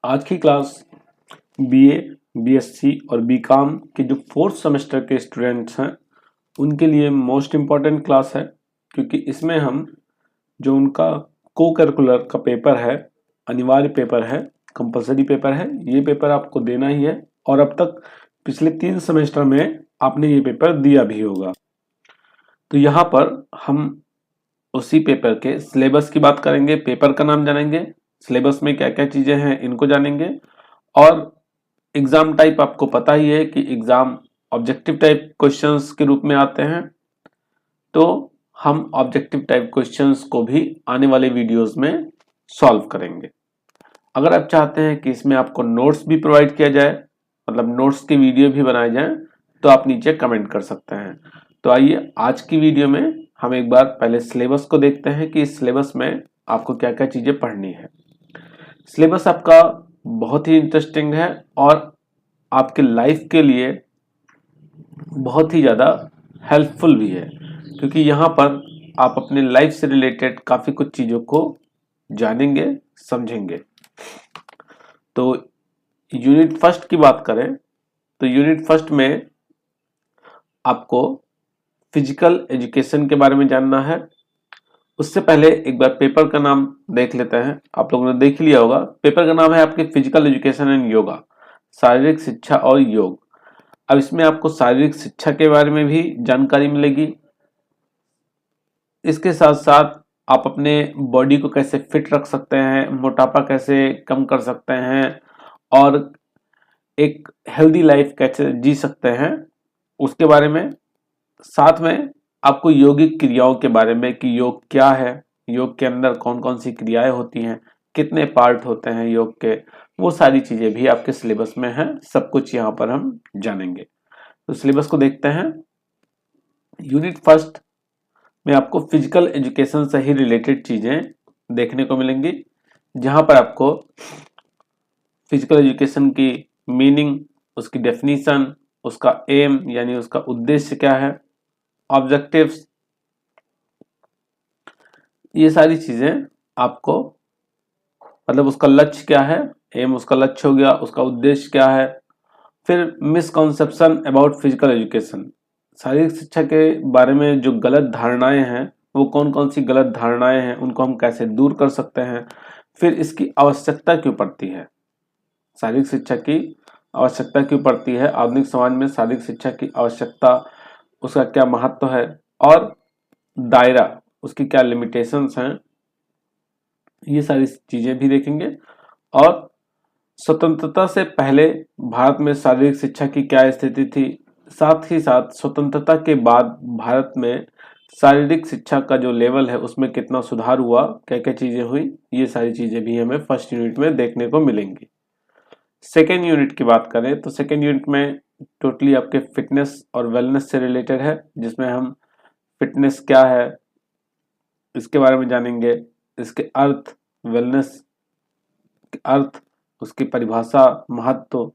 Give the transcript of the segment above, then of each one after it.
आज की class BA, BSc और बीकॉम के जो फोर्थ सेमेस्टर के स्टूडेंट्स हैं उनके लिए मोस्ट इम्पॉर्टेंट क्लास है, क्योंकि इसमें हम जो उनका को करिकुलर का पेपर है, अनिवार्य पेपर है, कंपलसरी पेपर है, ये पेपर आपको देना ही है। और अब तक पिछले 3 सेमेस्टर में आपने ये पेपर दिया भी होगा। तो यहाँ पर हम उसी पेपर के सिलेबस की बात करेंगे, पेपर का नाम जानेंगे, सिलेबस में क्या क्या चीजें हैं इनको जानेंगे। और एग्जाम टाइप आपको पता ही है कि एग्जाम ऑब्जेक्टिव टाइप क्वेश्चंस के रूप में आते हैं, तो हम ऑब्जेक्टिव टाइप क्वेश्चंस को भी आने वाले वीडियोस में सॉल्व करेंगे। अगर आप चाहते हैं कि इसमें आपको नोट्स भी प्रोवाइड किया जाए, मतलब नोट्स के वीडियो भी बनाए जाएं, तो आप नीचे कमेंट कर सकते हैं। तो आइए आज की वीडियो में हम एक बार पहले सिलेबस को देखते हैं कि इस सिलेबस में आपको क्या क्या चीजें पढ़नी है। सिलेबस आपका बहुत ही इंटरेस्टिंग है और आपके लाइफ के लिए बहुत ही ज़्यादा हेल्पफुल भी है, क्योंकि यहाँ पर आप अपने लाइफ से रिलेटेड काफ़ी कुछ चीज़ों को जानेंगे, समझेंगे। तो यूनिट फर्स्ट की बात करें तो यूनिट फर्स्ट में आपको फिजिकल एजुकेशन के बारे में जानना है। उससे पहले एक बार पेपर का नाम देख लेते हैं। आप लोगों ने देख लिया होगा, पेपर का नाम है आपके फिजिकल एजुकेशन एंड योगा, शारीरिक शिक्षा और योग। अब इसमें आपको शारीरिक शिक्षा के बारे में भी जानकारी मिलेगी। इसके साथ साथ आप अपने बॉडी को कैसे फिट रख सकते हैं, मोटापा कैसे कम कर सकते हैं और एक हेल्दी लाइफ कैसे जी सकते हैं, उसके बारे में। साथ में आपको योगिक क्रियाओं के बारे में कि योग क्या है, योग के अंदर कौन कौन सी क्रियाएं होती हैं, कितने पार्ट होते हैं योग के, वो सारी चीजें भी आपके सिलेबस में हैं। सब कुछ यहाँ पर हम जानेंगे। तो सिलेबस को देखते हैं। यूनिट फर्स्ट में आपको फिजिकल एजुकेशन से ही रिलेटेड चीजें देखने को मिलेंगी, जहां पर आपको फिजिकल एजुकेशन की मीनिंग, उसकी डेफिनेशन, उसका एम यानी उसका उद्देश्य क्या है, ऑब्जेक्टिव्स, ये सारी चीजें आपको, मतलब उसका लक्ष्य क्या है, एम उसका लक्ष्य हो गया, उसका उद्देश्य क्या है। फिर मिसकॉन्सेप्शन अबाउट फिजिकल एजुकेशन, शारीरिक शिक्षा के बारे में जो गलत धारणाएं हैं, वो कौन कौन सी गलत धारणाएं हैं, उनको हम कैसे दूर कर सकते हैं। फिर इसकी आवश्यकता क्यों पड़ती है, शारीरिक शिक्षा की आवश्यकता क्यों पड़ती है, आधुनिक समाज में शारीरिक शिक्षा की आवश्यकता, उसका क्या महत्व है, और दायरा, उसकी क्या लिमिटेशंस हैं, ये सारी चीजें भी देखेंगे। और स्वतंत्रता से पहले भारत में शारीरिक शिक्षा की क्या स्थिति थी, साथ ही साथ स्वतंत्रता के बाद भारत में शारीरिक शिक्षा का जो लेवल है उसमें कितना सुधार हुआ, क्या क्या चीजें हुई, ये सारी चीजें भी हमें फर्स्ट यूनिट में देखने को मिलेंगी। सेकेंड यूनिट की बात करें तो सेकेंड यूनिट में टोटली आपके फिटनेस और वेलनेस से रिलेटेड है, जिसमें हम फिटनेस क्या है इसके बारे में जानेंगे, इसके अर्थ, वेलनेस के अर्थ, उसकी परिभाषा, महत्व,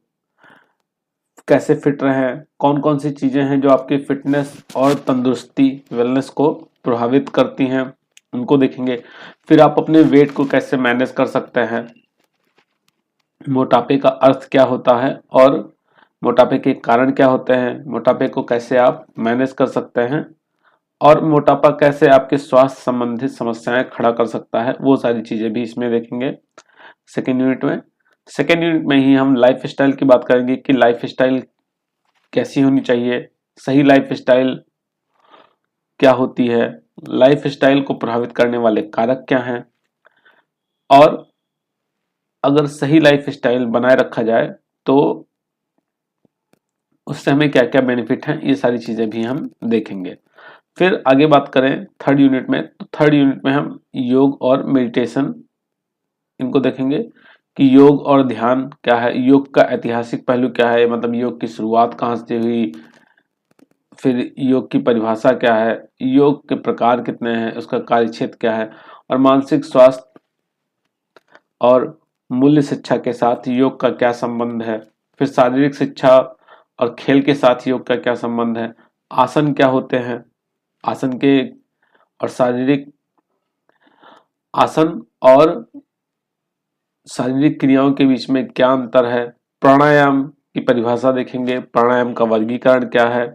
कैसे फिट रहें, कौन कौन सी चीजें हैं जो आपकी फिटनेस और तंदुरुस्ती, वेलनेस को प्रभावित करती हैं, उनको देखेंगे। फिर आप अपने वेट को कैसे मैनेज कर सकते हैं, मोटापे का अर्थ क्या होता है और मोटापे के कारण क्या होते हैं, मोटापे को कैसे आप मैनेज कर सकते हैं, और मोटापा कैसे आपके स्वास्थ्य संबंधित समस्याएं खड़ा कर सकता है, वो सारी चीजें भी इसमें देखेंगे सेकेंड यूनिट में। सेकेंड यूनिट में ही हम लाइफ स्टाइल की बात करेंगे कि लाइफ स्टाइल कैसी होनी चाहिए, सही लाइफ स्टाइल क्या होती है, लाइफ स्टाइल को प्रभावित करने वाले कारक क्या हैं, और अगर सही लाइफ स्टाइल बनाए रखा जाए तो उससे हमें क्या क्या बेनिफिट हैं, ये सारी चीजें भी हम देखेंगे। फिर आगे बात करें थर्ड यूनिट में, तो थर्ड यूनिट में हम योग और मेडिटेशन इनको देखेंगे कि योग और ध्यान क्या है, योग का ऐतिहासिक पहलू क्या है, मतलब योग की शुरुआत कहाँ से हुई, फिर योग की परिभाषा क्या है, योग के प्रकार कितने हैं, उसका कार्यक्षेत्र क्या है, और मानसिक स्वास्थ्य और मूल्य शिक्षा के साथ योग का क्या संबंध है। फिर शारीरिक शिक्षा और खेल के साथ योग का क्या संबंध है, आसन क्या होते हैं, आसन के और शारीरिक आसन और शारीरिक क्रियाओं के बीच में क्या अंतर है, प्राणायाम की परिभाषा देखेंगे, प्राणायाम का वर्गीकरण क्या है,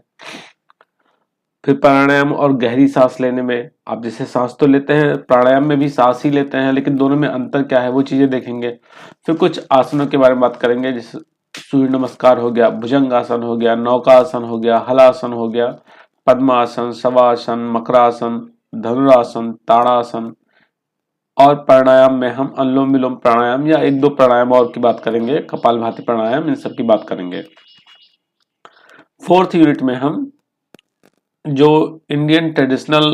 फिर प्राणायाम और गहरी सांस लेने में, आप जैसे सांस तो लेते हैं, प्राणायाम में भी सांस ही लेते हैं, लेकिन दोनों में अंतर क्या है वो चीजें देखेंगे। फिर कुछ आसनों के बारे में बात करेंगे, जैसे सूर्य नमस्कार हो गया, भुजंगासन हो गया, नौकासन हो गया, हलासन हो गया, पद्मासन, शवासन, मकरासन, धनुरासन, ताड़ासन। और प्राणायाम में हम अनुलोम विलोम प्राणायाम या एक दो प्राणायाम और की बात करेंगे, कपालभाति प्राणायाम, इन सब की बात करेंगे। फोर्थ यूनिट में हम जो इंडियन ट्रेडिशनल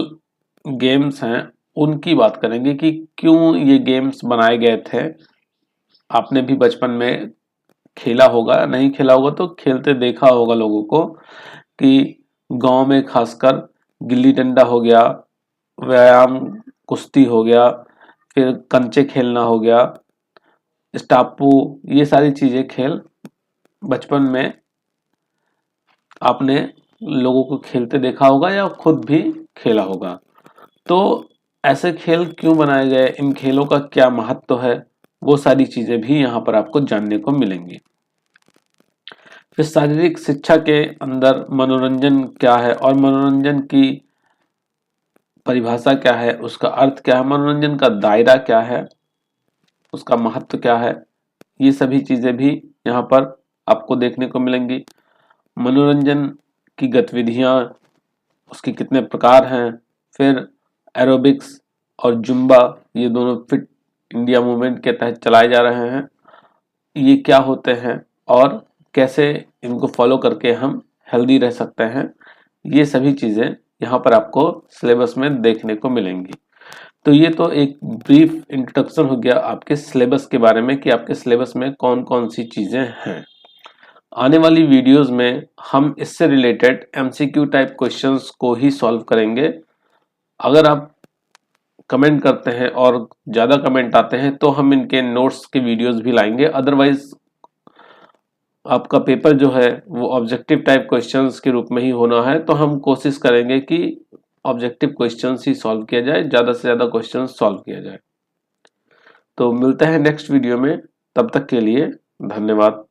गेम्स हैं उनकी बात करेंगे कि क्यों ये गेम्स बनाए गए थे। आपने भी बचपन में खेला होगा, नहीं खेला होगा तो खेलते देखा होगा लोगों को, कि गांव में खासकर गिल्ली डंडा हो गया, व्यायाम कुश्ती हो गया, फिर कंचे खेलना हो गया, स्टापू, ये सारी चीजें खेल बचपन में आपने लोगों को खेलते देखा होगा या खुद भी खेला होगा। तो ऐसे खेल क्यों बनाए गए, इन खेलों का क्या महत्व है, वो सारी चीजें भी यहाँ पर आपको जानने को मिलेंगी। फिर शारीरिक शिक्षा के अंदर मनोरंजन क्या है और मनोरंजन की परिभाषा क्या है, उसका अर्थ क्या है, मनोरंजन का दायरा क्या है, उसका महत्व क्या है, ये सभी चीजें भी यहाँ पर आपको देखने को मिलेंगी। मनोरंजन की गतिविधियाँ, उसके कितने प्रकार हैं, फिर एरोबिक्स और जुम्बा, ये दोनों फिट इंडिया मूवमेंट के तहत चलाए जा रहे हैं, ये क्या होते हैं और कैसे इनको फॉलो करके हम हेल्दी रह सकते हैं, ये सभी चीज़ें यहाँ पर आपको सिलेबस में देखने को मिलेंगी। तो ये तो एक ब्रीफ इंट्रोडक्शन हो गया आपके सिलेबस के बारे में कि आपके सिलेबस में कौन कौन सी चीज़ें हैं। आने वाली वीडियोस में हम इससे रिलेटेड एमसीक्यू टाइप क्वेश्चंस को ही सॉल्व करेंगे। अगर आप कमेंट करते हैं और ज़्यादा कमेंट आते हैं तो हम इनके नोट्स के वीडियोस भी लाएंगे। अदरवाइज आपका पेपर जो है वो ऑब्जेक्टिव टाइप क्वेश्चंस के रूप में ही होना है, तो हम कोशिश करेंगे कि ऑब्जेक्टिव क्वेश्चंस ही सॉल्व किया जाए, ज़्यादा से ज़्यादा क्वेश्चन सॉल्व किया जाए। तो मिलते हैं नेक्स्ट वीडियो में, तब तक के लिए धन्यवाद।